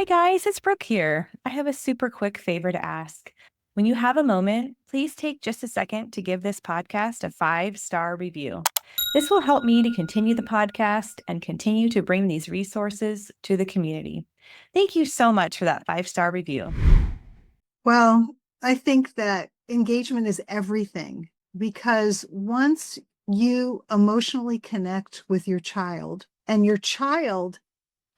Hi, guys, it's Brooke here. I have a super quick favor to ask. When you have a moment, please take just a second to give this podcast a 5-star review. This will help me to continue the podcast and continue to bring these resources to the community. Thank you so much for that 5-star review. Well, I think that engagement is everything because once you emotionally connect with your child and your child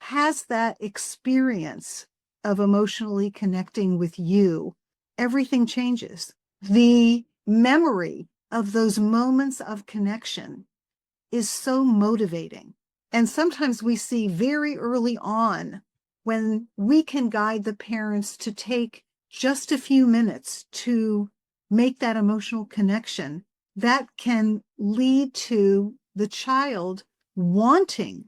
has that experience of emotionally connecting with you, everything changes. The memory of those moments of connection is so motivating. And sometimes we see very early on when we can guide the parents to take just a few minutes to make that emotional connection, that can lead to the child wanting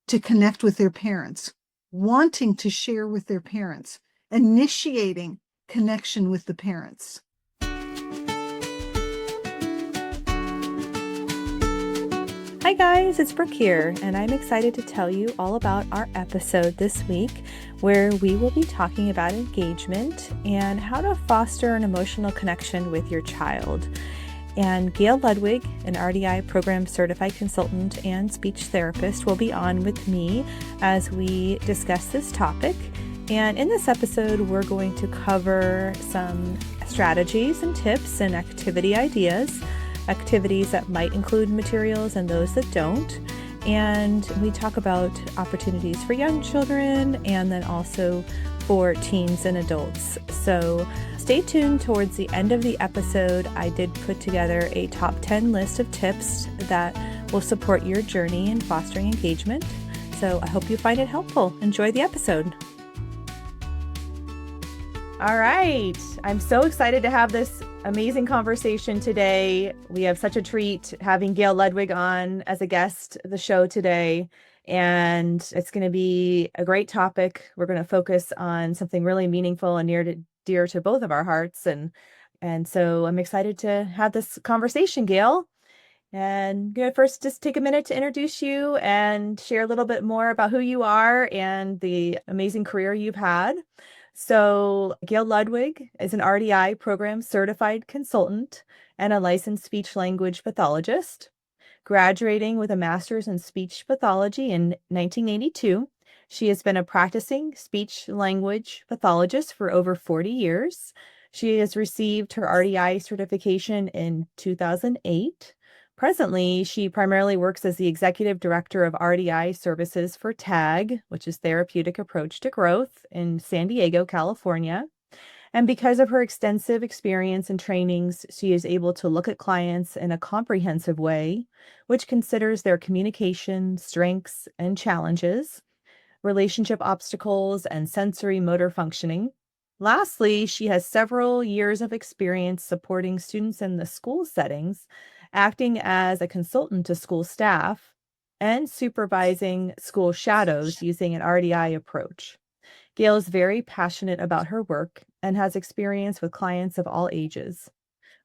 to connect with their parents, wanting to share with their parents, initiating connection with the parents. Hi, guys, it's Brooke here, and I'm excited to tell you all about our episode this week where we will be talking about engagement and how to foster an emotional connection with your child. And Gail Ludwig, an RDI program certified consultant and speech therapist, will be on with me as we discuss this topic. And in this episode, we're going to cover some strategies and tips and activity ideas, activities that might include materials and those that don't. And we talk about opportunities for young children and then also for teens and adults. So stay tuned towards the end of the episode. I did put together a top 10 list of tips that will support your journey in fostering engagement. So I hope you find it helpful. Enjoy the episode. All right. I'm so excited to have this amazing conversation today. We have such a treat having Gail Ludwig on as a guest of the show today. And it's going to be a great topic. We're going to focus on something really meaningful and dear to both of our hearts. And so I'm excited to have this conversation, Gail. And I'm going to first just take a minute to introduce you and share a little bit more about who you are and the amazing career you've had. So Gail Ludwig is an RDI program certified consultant and a licensed speech language pathologist. Graduating with a master's in speech pathology in 1982, she has been a practicing speech language pathologist for over 40 years. She has received her RDI certification in 2008. Presently, she primarily works as the executive director of RDI services for TAG, which is Therapeutic Approach to Growth, in San Diego, California. And because of her extensive experience and trainings, she is able to look at clients in a comprehensive way, which considers their communication, strengths, and challenges, relationship obstacles, and sensory motor functioning. Lastly, she has several years of experience supporting students in the school settings, acting as a consultant to school staff, and supervising school shadows using an RDI approach. Gail is very passionate about her work and has experience with clients of all ages.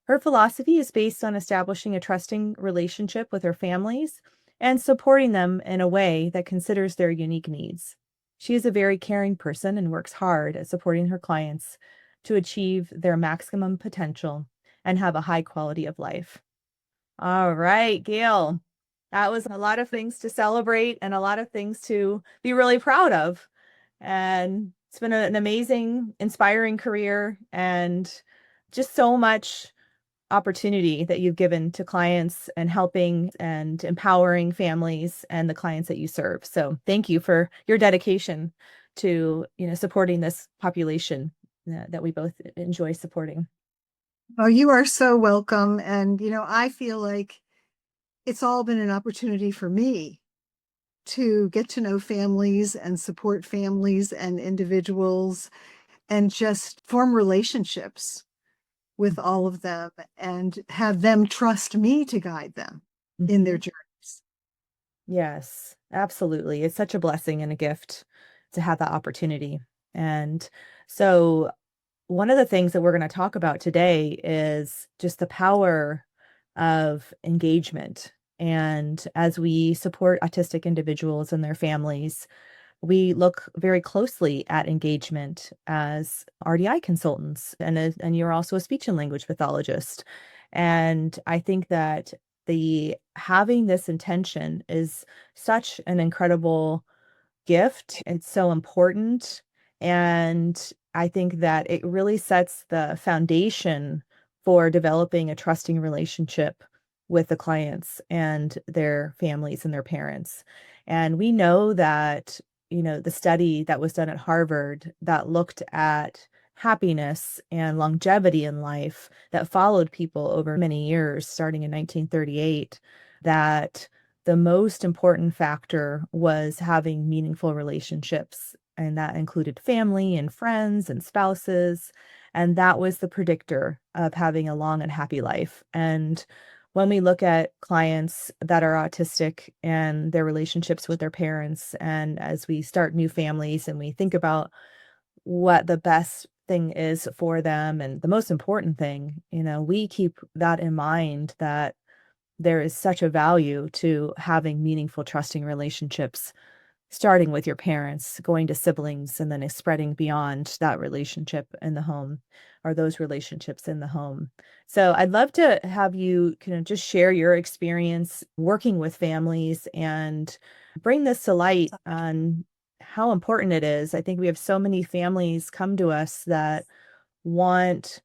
Her philosophy is based on establishing a trusting relationship with her families and supporting them in a way that considers their unique needs. She is a very caring person and works hard at supporting her clients to achieve their maximum potential and have a high quality of life. All right, Gail, that was a lot of things to celebrate and a lot of things to be really proud of. And it's been an amazing, inspiring career and just so much opportunity that you've given to clients and helping and empowering families and the clients that you serve. So thank you for your dedication to, supporting this population that we both enjoy supporting. Oh, you are so welcome. And, I feel like it's all been an opportunity for me to get to know families and support families and individuals and just form relationships with all of them and have them trust me to guide them in their Mhm. journeys. Yes, absolutely. It's such a blessing and a gift to have that opportunity. And so one of the things that we're going to talk about today is just the power of engagement. And as we support autistic individuals and their families, we look very closely at engagement as RDI consultants, and you're also a speech and language pathologist. And I think that the having this intention is such an incredible gift. It's so important. And I think that it really sets the foundation for developing a trusting relationship with the clients and their families and their parents. And we know that, the study that was done at Harvard that looked at happiness and longevity in life that followed people over many years, starting in 1938, that the most important factor was having meaningful relationships. And that included family and friends and spouses. And that was the predictor of having a long and happy life. And when we look at clients that are autistic and their relationships with their parents, and as we start new families and we think about what the best thing is for them and the most important thing, we keep that in mind, that there is such a value to having meaningful, trusting relationships, starting with your parents, going to siblings, and then spreading beyond that relationship in the home or those relationships in the home. So I'd love to have you kind of just share your experience working with families and bring this to light on how important it is. I think we have so many families come to us that want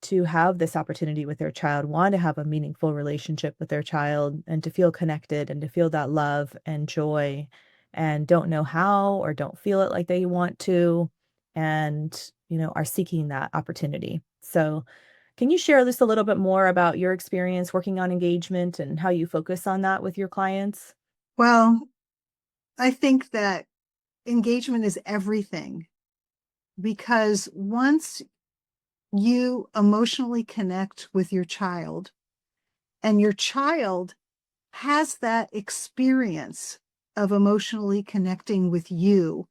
to have this opportunity with their child, want to have a meaningful relationship with their child, and to feel connected and to feel that love and joy, and don't know how or don't feel it like they want to, and, are seeking that opportunity. So, can you share just a little bit more about your experience working on engagement and how you focus on that with your clients? Well, I think that engagement is everything because once you emotionally connect with your child and your child has that experience of emotionally connecting with you,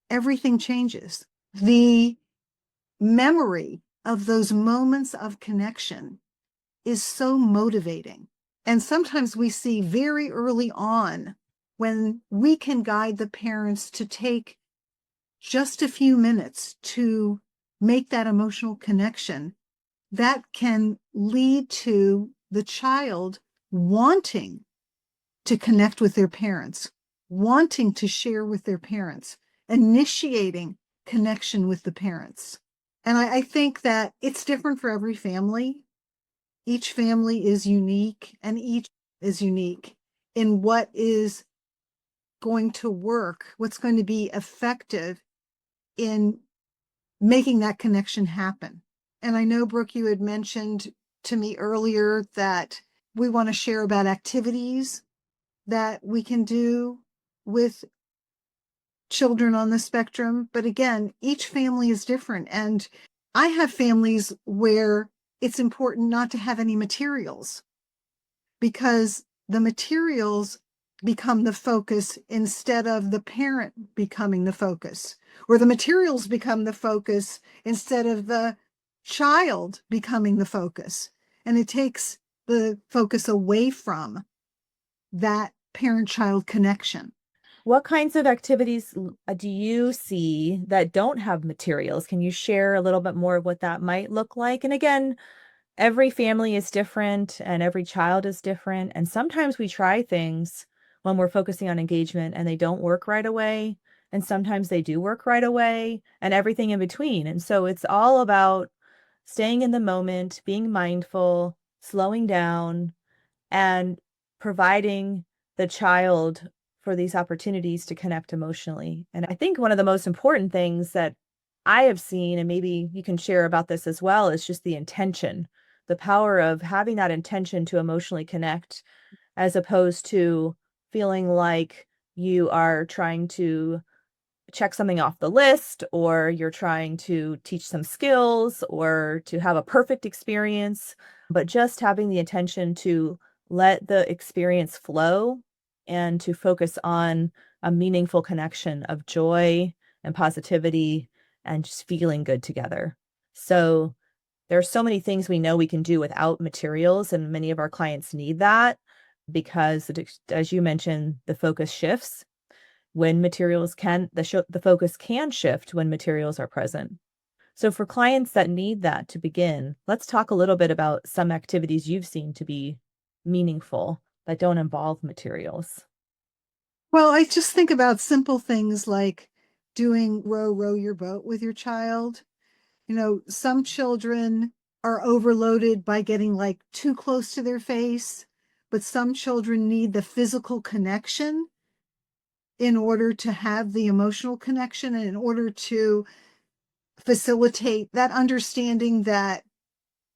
everything changes. The memory of those moments of connection is so motivating. And sometimes we see very early on when we can guide the parents to take just a few minutes to make that emotional connection, that can lead to the child wanting to connect with their parents, wanting to share with their parents, initiating connection with the parents. And I think that it's different for every family. Each family is unique, and each is unique in what is going to work, what's going to be effective in making that connection happen. And I know, Brooke, you had mentioned to me earlier that we want to share about activities that we can do with children on the spectrum. But again, each family is different. And I have families where it's important not to have any materials because the materials become the focus instead of the parent becoming the focus, or the materials become the focus instead of the child becoming the focus. And it takes the focus away from that parent-child connection. What kinds of activities do you see that don't have materials? Can you share a little bit more of what that might look like? And again, every family is different and every child is different. And sometimes we try things when we're focusing on engagement and they don't work right away. And sometimes they do work right away and everything in between. And so it's all about staying in the moment, being mindful, slowing down, and providing the child for these opportunities to connect emotionally. And I think one of the most important things that I have seen, and maybe you can share about this as well, is just the intention, the power of having that intention to emotionally connect, as opposed to feeling like you are trying to check something off the list, or you're trying to teach some skills or to have a perfect experience, but just having the intention to let the experience flow and to focus on a meaningful connection of joy and positivity and just feeling good together. So there are so many things we know we can do without materials, and many of our clients need that because, as you mentioned, the focus shifts. when materials can, the focus can shift when materials are present. So for clients that need that to begin, let's talk a little bit about some activities you've seen to be meaningful that don't involve materials. Well, I just think about simple things like doing row your boat with your child. Some children are overloaded by getting like too close to their face, but some children need the physical connection in order to have the emotional connection and in order to facilitate that understanding that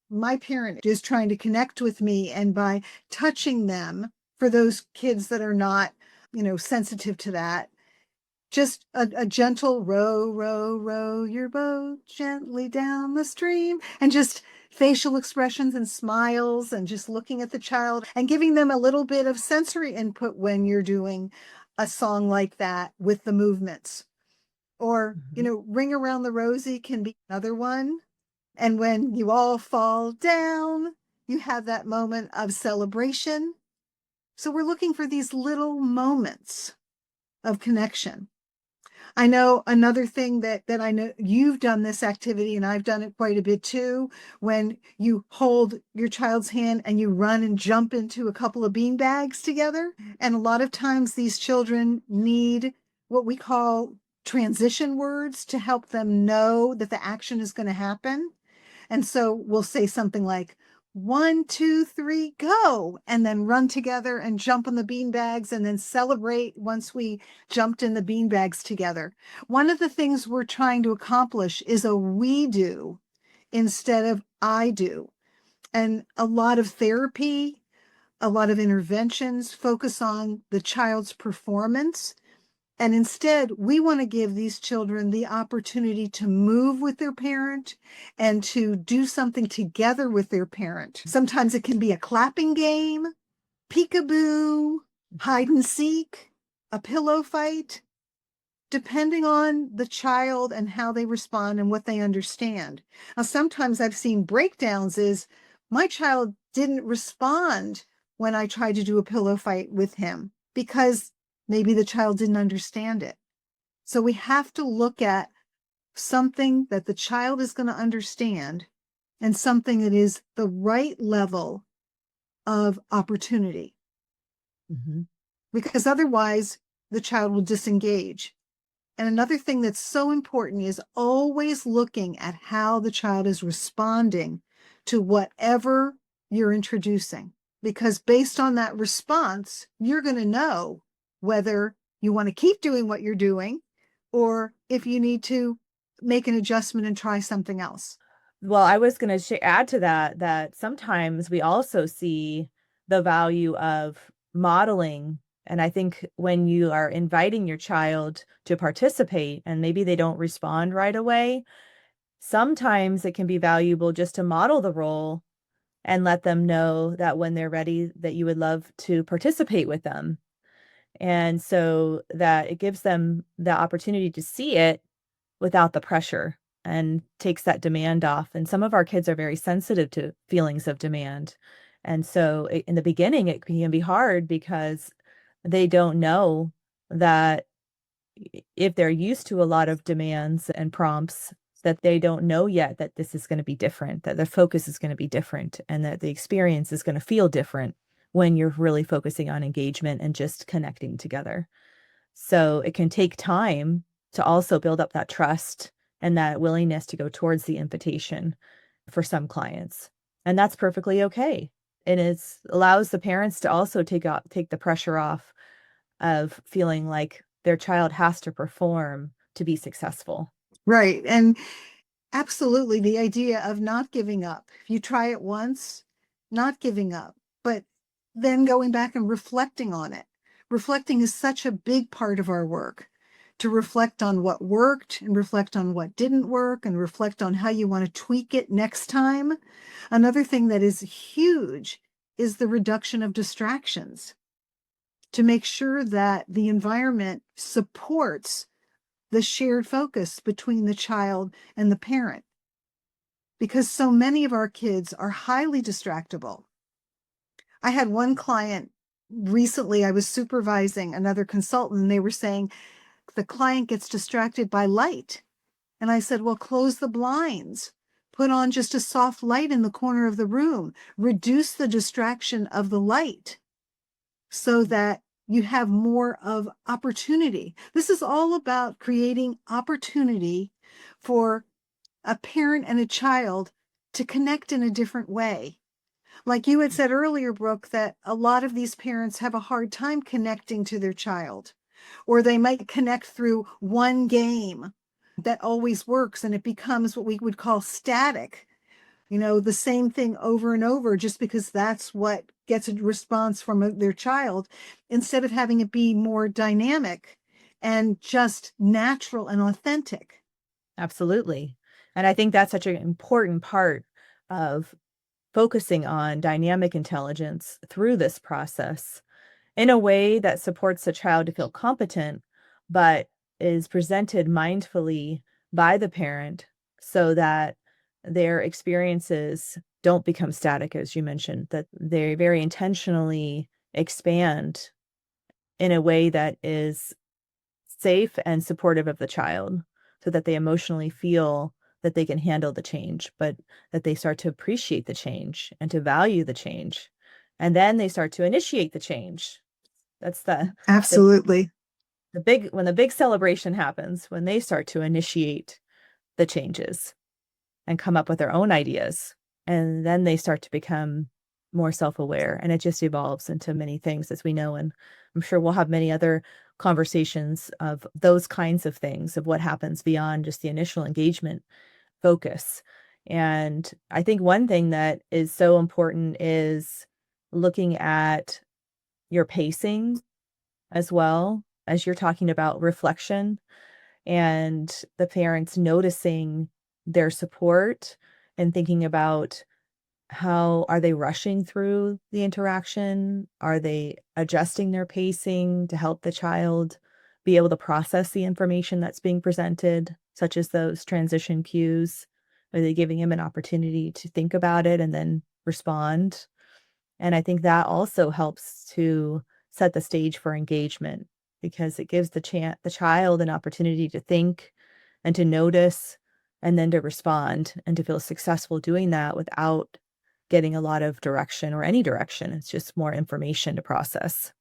my parent is trying to connect with me. And by touching them, for those kids that are not, sensitive to that, just a gentle row your boat gently down the stream, and just facial expressions and smiles and just looking at the child and giving them a little bit of sensory input when you're doing a song like that with the movements. Or, Mhm. Ring Around the Rosie can be another one. And when you all fall down, you have that moment of celebration. So we're looking for these little moments of connection. I know another thing that I know you've done this activity, and I've done it quite a bit too, when you hold your child's hand and you run and jump into a couple of bean bags together. And a lot of times these children need what we call transition words to help them know that the action is going to happen. And so we'll say something like, 1, 2, 3, go, and then run together and jump on the bean bags and then celebrate once we jumped in the bean bags together. One of the things we're trying to accomplish is a we do instead of I do. And a lot of therapy, a lot of interventions focus on the child's performance. And instead, we want to give these children the opportunity to move with their parent and to do something together with their parent. Sometimes it can be a clapping game, peekaboo, hide and seek, a pillow fight, depending on the child and how they respond and what they understand. Now, sometimes I've seen breakdowns is my child didn't respond when I tried to do a pillow fight with him because maybe the child didn't understand it. So we have to look at something that the child is going to understand and something that is the right level of opportunity, Mhm. because otherwise the child will disengage. And another thing that's so important is always looking at how the child is responding to whatever you're introducing. Because based on that response, you're going to know whether you want to keep doing what you're doing or if you need to make an adjustment and try something else. Well, I was going to add to that that sometimes we also see the value of modeling. And I think when you are inviting your child to participate and maybe they don't respond right away, sometimes it can be valuable just to model the role and let them know that when they're ready, that you would love to participate with them. And so that it gives them the opportunity to see it without the pressure and takes that demand off. And some of our kids are very sensitive to feelings of demand. And so in the beginning, it can be hard because they don't know that if they're used to a lot of demands and prompts, that they don't know yet that this is going to be different, that the focus is going to be different, and that the experience is going to feel different when you're really focusing on engagement and just connecting together. So it can take time to also build up that trust and that willingness to go towards the invitation for some clients. And that's perfectly okay. And it allows the parents to also take the pressure off of feeling like their child has to perform to be successful. Right. And absolutely, the idea of not giving up. If you try it once, not giving up, but then going back and reflecting on it. Reflecting is such a big part of our work, to reflect on what worked and reflect on what didn't work and reflect on how you want to tweak it next time. Another thing that is huge is the reduction of distractions, to make sure that the environment supports the shared focus between the child and the parent, because so many of our kids are highly distractible. I had one client recently I was supervising another consultant and they were saying the client gets distracted by light. And I said, well, close the blinds, put on just a soft light in the corner of the room, reduce the distraction of the light so that you have more of opportunity. This is all about creating opportunity for a parent and a child to connect in a different way. Like you had said earlier, Brooke, that a lot of these parents have a hard time connecting to their child, or they might connect through one game that always works and it becomes what we would call static. The same thing over and over just because that's what gets a response from their child, instead of having it be more dynamic and just natural and authentic. Absolutely. And I think that's such an important part of focusing on dynamic intelligence through this process in a way that supports the child to feel competent, but is presented mindfully by the parent so that their experiences don't become static, as you mentioned, that they very intentionally expand in a way that is safe and supportive of the child so that they emotionally feel that they can handle the change, but that they start to appreciate the change and to value the change. And then they start to initiate the change. That's the Absolutely. the big when the big celebration happens, when they start to initiate the changes and come up with their own ideas. And then they start to become more self-aware. And it just evolves into many things, as we know. And I'm sure we'll have many other conversations of those kinds of things, of what happens beyond just the initial engagement focus. And I think one thing that is so important is looking at your pacing as well, as you're talking about reflection and the parents noticing their support and thinking about how are they rushing through the interaction? Are they adjusting their pacing to help the child be able to process the information that's being presented, such as those transition cues? Are they giving him an opportunity to think about it and then respond? And I think that also helps to set the stage for engagement because it gives the child an opportunity to think and to notice and then to respond and to feel successful doing that without getting a lot of direction or any direction. It's just more information to process.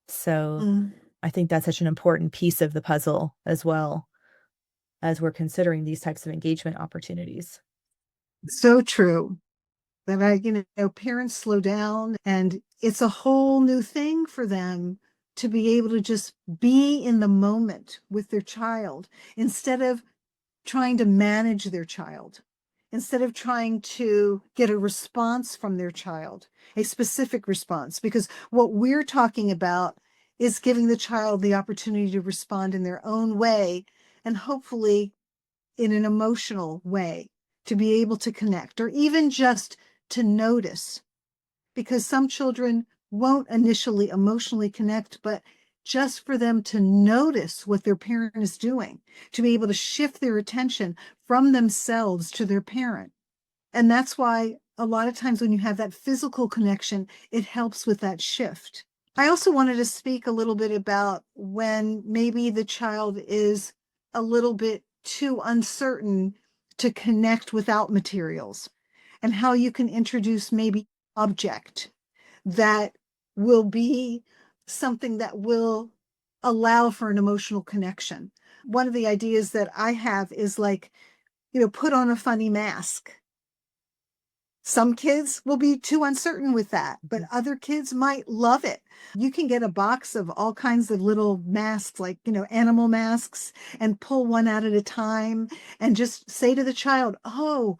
So Mm. I think that's such an important piece of the puzzle as well as we're considering these types of engagement opportunities. So true. That parents slow down and it's a whole new thing for them to be able to just be in the moment with their child instead of trying to manage their child, instead of trying to get a response from their child, a specific response, because what we're talking about is giving the child the opportunity to respond in their own way and hopefully in an emotional way to be able to connect or even just to notice, because some children won't initially emotionally connect, but just for them to notice what their parent is doing, to be able to shift their attention from themselves to their parent. And that's why a lot of times when you have that physical connection, it helps with that shift. I also wanted to speak a little bit about when maybe the child is a little bit too uncertain to connect without materials and how you can introduce maybe object that will be something that will allow for an emotional connection. One of the ideas that I have is like, put on a funny mask. Some kids will be too uncertain with that, but Mhm. other kids might love it. You can get a box of all kinds of little masks, like, animal masks, and pull one out at a time and just say to the child, oh,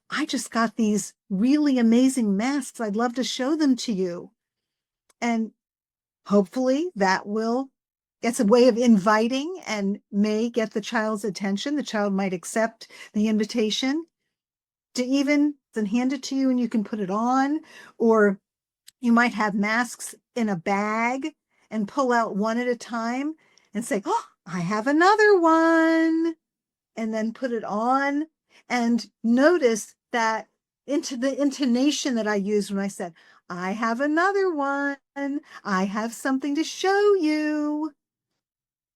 I just got these really amazing masks. I'd love to show them to you. And hopefully it's a way of inviting and may get the child's attention. The child might accept the invitation to even then hand it to you and you can put it on, or you might have masks in a bag and pull out one at a time and say, oh, I have another one, and then put it on and notice that into the intonation that I used when I said, I have another one. I have something to show you.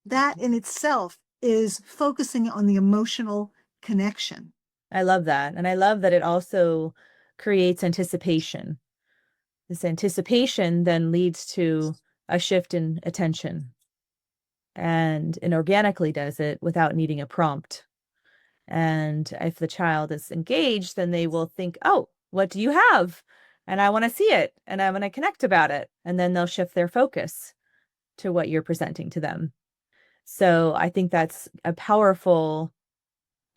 That in itself is focusing on the emotional connection. I love that. And I love that it also creates anticipation. This anticipation then leads to a shift in attention, and it organically does it without needing a prompt. And if the child is engaged, then they will think, oh, what do you have? And I want to see it and I want to connect about it. And then they'll shift their focus to what you're presenting to them. So I think that's a powerful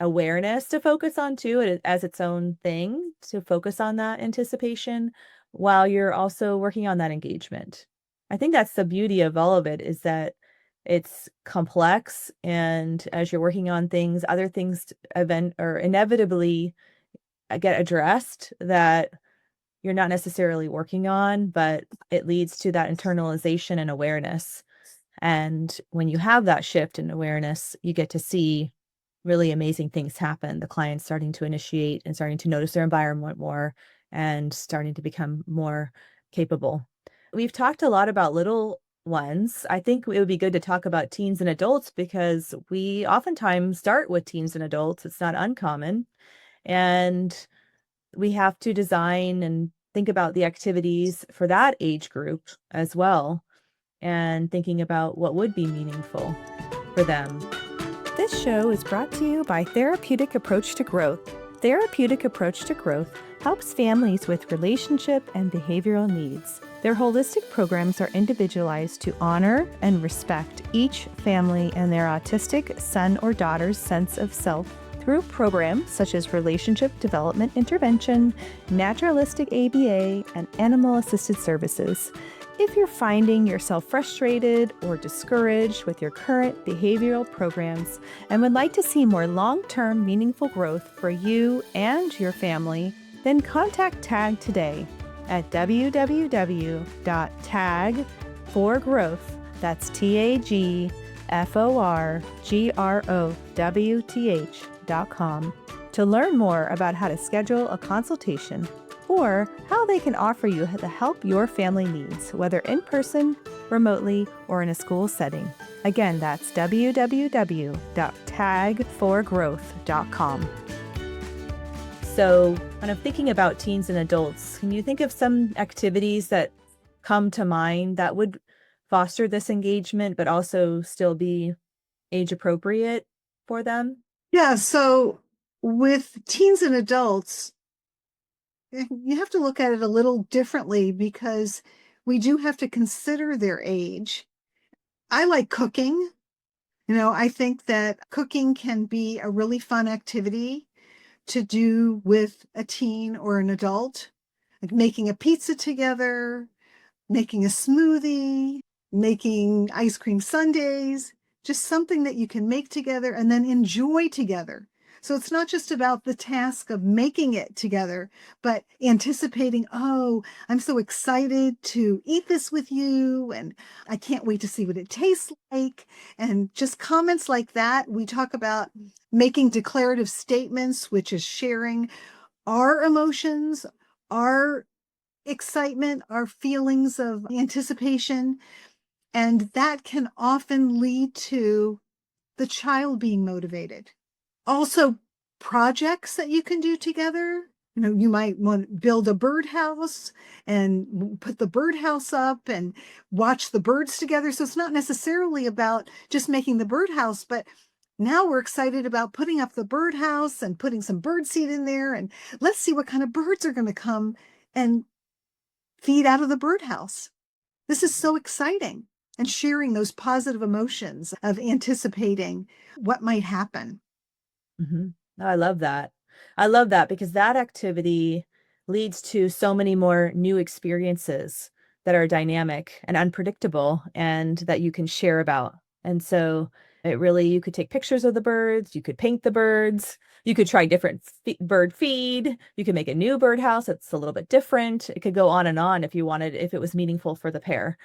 awareness to focus on too, as its own thing, to focus on that anticipation while you're also working on that engagement. I think that's the beauty of all of it, is that it's complex, and as you're working on things, other things event or inevitably get addressed that you're not necessarily working on, but it leads to that internalization and awareness. And when you have that shift in awareness, you get to see really amazing things happen. The client's starting to initiate and starting to notice their environment more and starting to become more capable. We've talked a lot about little ones. I think it would be good to talk about teens and adults because we oftentimes start with teens and adults. It's not uncommon. And we have to design and think about the activities for that age group as well, and thinking about what would be meaningful for them. This show is brought to you by Therapeutic Approach to Growth. Therapeutic Approach to Growth helps families with relationship and behavioral needs. Their holistic programs are individualized to honor and respect each family and their autistic son or daughter's sense of self through programs such as relationship development intervention, naturalistic ABA, and animal-assisted services. If you're finding yourself frustrated or discouraged with your current behavioral programs and would like to see more long-term meaningful growth for you and your family, then contact TAG today at www.tagforgrowth, that's TAGFORGROWTH.com, to learn more about how to schedule a consultation or how they can offer you the help your family needs, whether in person, remotely, or in a school setting. Again, that's www.tagforgrowth.com. So, kind of thinking about teens and adults, can you think of some activities that come to mind that would foster this engagement, but also still be age appropriate for them? Yeah, so with teens and adults, you have to look at it a little differently because we do have to consider their age. I like cooking. I think that cooking can be a really fun activity to do with a teen or an adult, like making a pizza together, making a smoothie, making ice cream sundaes, just something that you can make together and then enjoy together. So it's not just about the task of making it together, but anticipating, oh, I'm so excited to eat this with you, and I can't wait to see what it tastes like. And just comments like that. We talk about making declarative statements, which is sharing our emotions, our excitement, our feelings of anticipation. And that can often lead to the child being motivated. Also, projects that you can do together. You might want to build a birdhouse and put the birdhouse up and watch the birds together. So it's not necessarily about just making the birdhouse, but now we're excited about putting up the birdhouse and putting some bird seed in there. And let's see what kind of birds are going to come and feed out of the birdhouse. This is so exciting. And sharing those positive emotions of anticipating what might happen. Mm-hmm. I love that. I love that because that activity leads to so many more new experiences that are dynamic and unpredictable and that you can share about. And so you could take pictures of the birds, you could paint the birds, you could try different bird feed, you could make a new birdhouse that's a little bit different. It could go on and on if you wanted, if it was meaningful for the pair.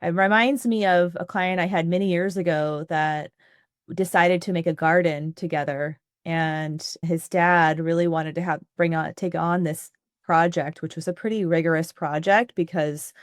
It reminds me of a client I had many years ago that decided to make a garden together, and his dad really wanted to take on this project, which was a pretty rigorous project because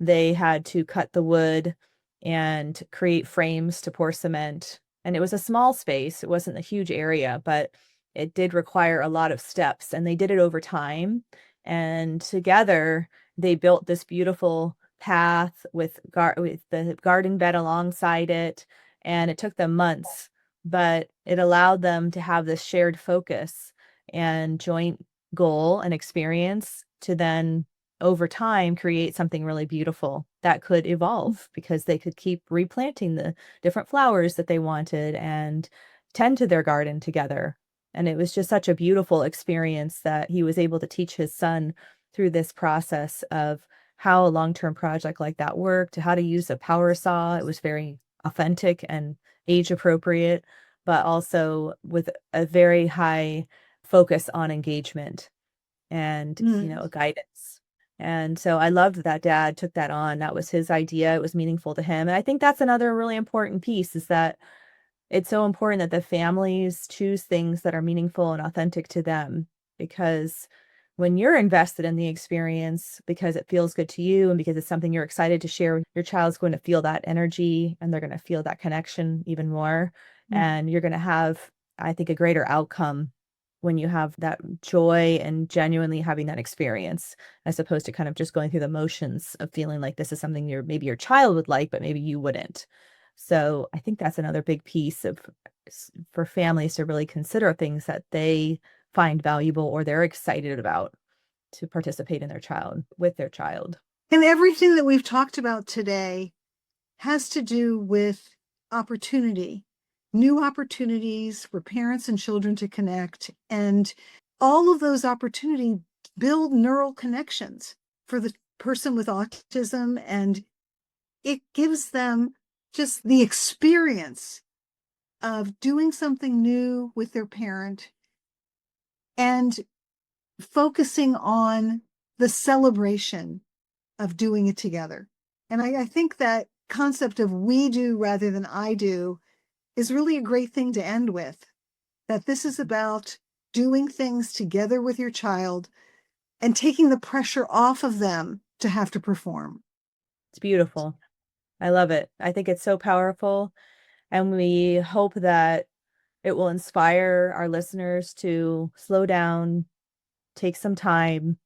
they had to cut the wood and create frames to pour cement. And it was a small space. It wasn't a huge area, but it did require a lot of steps. And they did it over time. And together, they built this beautiful path with the garden bed alongside it. And it took them months, but it allowed them to have this shared focus and joint goal and experience to then over time create something really beautiful that could evolve because they could keep replanting the different flowers that they wanted and tend to their garden together. And it was just such a beautiful experience that he was able to teach his son through this process of how a long-term project like that worked, how to use a power saw. It was very authentic and age appropriate, but also with a very high focus on engagement and, Mm. guidance. And so I loved that dad took that on. That was his idea. It was meaningful to him. And I think that's another really important piece is that it's so important that the families choose things that are meaningful and authentic to them because when you're invested in the experience because it feels good to you and because it's something you're excited to share, your child's going to feel that energy and they're going to feel that connection even more. Mm. And you're going to have, I think, a greater outcome when you have that joy and genuinely having that experience, as opposed to kind of just going through the motions of feeling like this is something maybe your child would like, but maybe you wouldn't. So I think that's another big piece of for families to really consider things that they find valuable or they're excited about to participate in their child with their child. And everything that we've talked about today has to do with opportunity, new opportunities for parents and children to connect. And all of those opportunities build neural connections for the person with autism. And it gives them just the experience of doing something new with their parent and focusing on the celebration of doing it together. And I think that concept of we do rather than I do is really a great thing to end with. That this is about doing things together with your child and taking the pressure off of them to have to perform. It's beautiful. I love it. I think it's so powerful. And we hope that it will inspire our listeners to slow down, take some time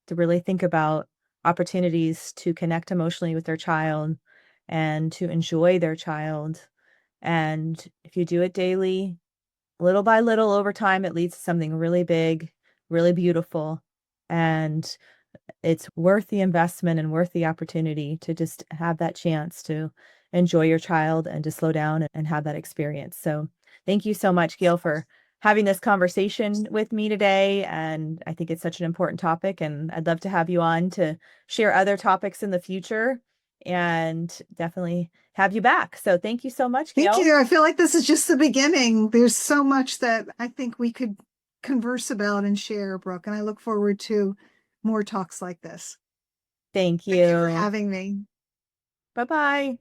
to really think about opportunities to connect emotionally with their child and to enjoy their child. And if you do it daily, little by little over time, it leads to something really big, really beautiful. And it's worth the investment and worth the opportunity to just have that chance to enjoy your child and to slow down and have that experience. So thank you so much, Gail, for having this conversation with me today. And I think it's such an important topic, and I'd love to have you on to share other topics in the future and definitely have you back. So thank you so much, Thank Gail. you. I feel like this is just the beginning. There's so much that I think we could converse about and share, Brooke, and I look forward to more talks like this. Thank Thank you for you. having me. Bye-bye.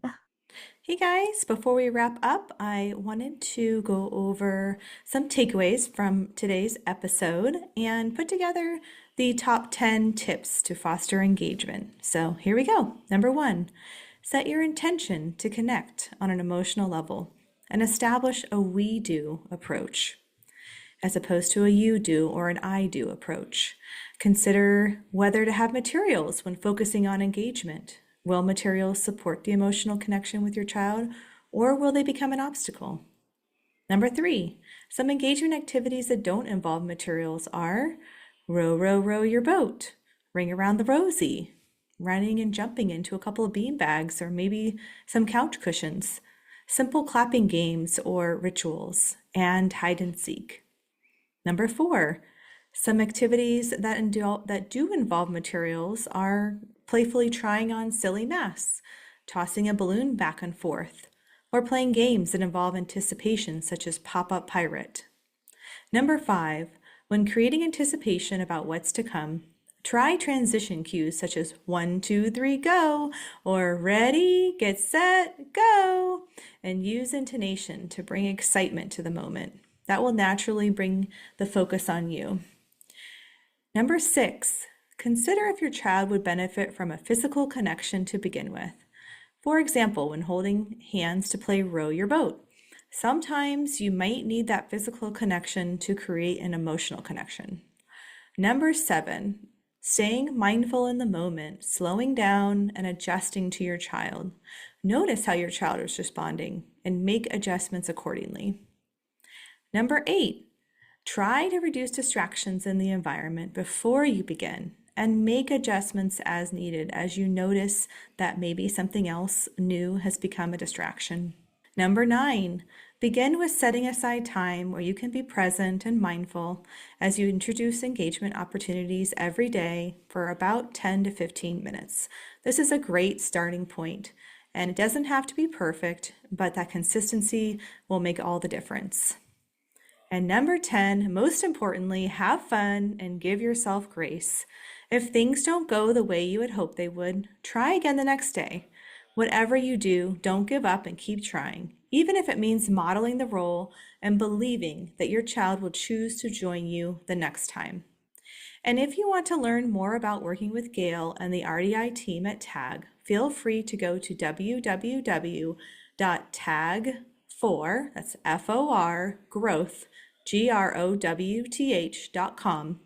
Hey guys, before we wrap up, I wanted to go over some takeaways from today's episode and put together the top 10 tips to foster engagement. So here we go. Number one, set your intention to connect on an emotional level and establish a we do approach as opposed to a you do or an I do approach. Consider whether to have materials when focusing on engagement. Will materials support the emotional connection with your child, or will they become an obstacle? Number three, some engagement activities that don't involve materials are row, row, row your boat, ring around the rosy, running and jumping into a couple of bean bags or maybe some couch cushions, simple clapping games or rituals, and hide and seek. Number four, some activities that do involve materials are playfully trying on silly masks, tossing a balloon back and forth, or playing games that involve anticipation such as Pop-Up Pirate. Number five, when creating anticipation about what's to come, try transition cues such as 1, 2, 3, go, or ready, get set, go, and use intonation to bring excitement to the moment. That will naturally bring the focus on you. Number six, Consider if your child would benefit from a physical connection to begin with. For example, when holding hands to play row your boat. Sometimes you might need that physical connection to create an emotional connection. Number 7, staying mindful in the moment, slowing down and adjusting to your child. Notice how your child is responding and make adjustments accordingly. Number 8, try to reduce distractions in the environment before you begin and make adjustments as needed as you notice that maybe something else new has become a distraction. Number 9, begin with setting aside time where you can be present and mindful as you introduce engagement opportunities every day for about 10 to 15 minutes. This is a great starting point, and it doesn't have to be perfect, but that consistency will make all the difference. And number 10, most importantly, have fun and give yourself grace. If things don't go the way you had hoped they would, try again the next day. Whatever you do, don't give up and keep trying, even if it means modeling the role and believing that your child will choose to join you the next time. And if you want to learn more about working with Gail and the RDI team at TAG, feel free to go to www.tag4, that's F-O-R, growth, growth.com,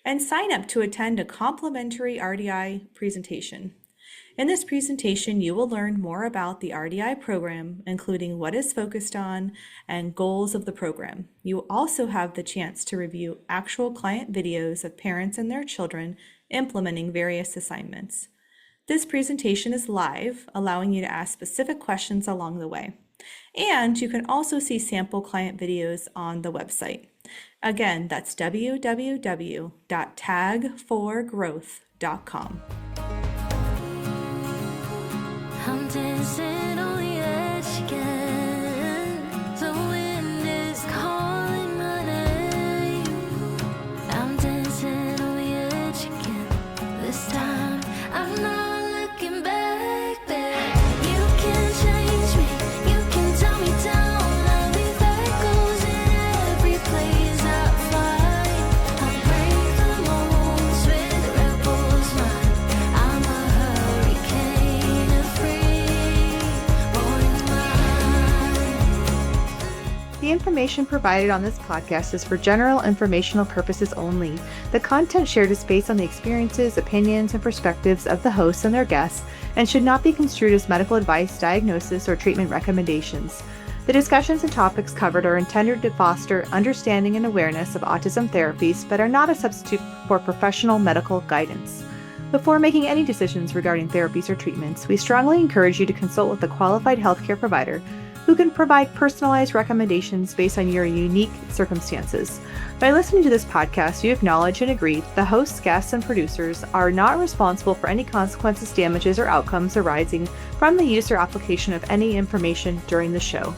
and sign up to attend a complimentary RDI presentation. In this presentation, you will learn more about the RDI program, including what is focused on and goals of the program. You will also have the chance to review actual client videos of parents and their children implementing various assignments. This presentation is live, allowing you to ask specific questions along the way. And you can also see sample client videos on the website. Again, that's www.tag4growth.com. I'm dancing on the edge again. The wind is calling my name. I'm dancing on the edge again. This time I'm not looking back there. You can change me, you can tell me down. I'll leave echoes in every place I find. I break the molds with rebels mind. I'm a hurricane of free, born mind. The information provided on this podcast is for general informational purposes only. The content shared is based on the experiences, opinions, and perspectives of the hosts and their guests and should not be construed as medical advice, diagnosis, or treatment recommendations. The discussions and topics covered are intended to foster understanding and awareness of autism therapies, but are not a substitute for professional medical guidance. Before making any decisions regarding therapies or treatments, we strongly encourage you to consult with a qualified healthcare provider who can provide personalized recommendations based on your unique circumstances. By listening to this podcast, you acknowledge and agree that the hosts, guests, and producers are not responsible for any consequences, damages, or outcomes arising from the use or application of any information during the show.